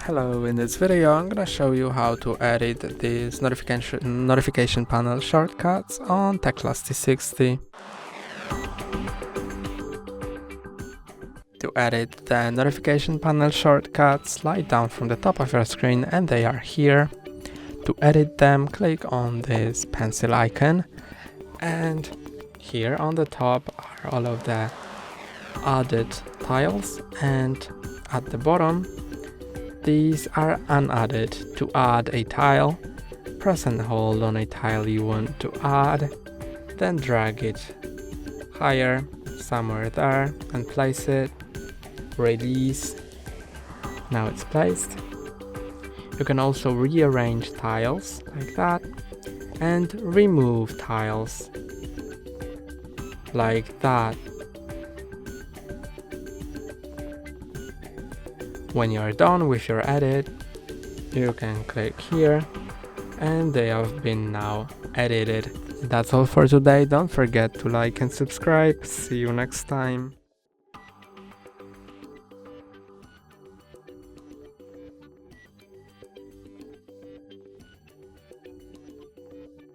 Hello, in this video I'm gonna show you how to edit these notification panel shortcuts on TECLAST T60. To edit the notification panel shortcuts, slide down from the top of your screen and they are here. To edit them, click on this pencil icon, and here on the top are all of the added tiles, and at the bottom these are unadded. To add a tile, press and hold on a tile you want to add, then drag it higher, somewhere there, and place it. Release. Now it's placed. You can also rearrange tiles like that, and remove tiles like that. When you're done with your edit, you can click here and they have been now edited. That's all for today. Don't forget to like and subscribe. See you next time.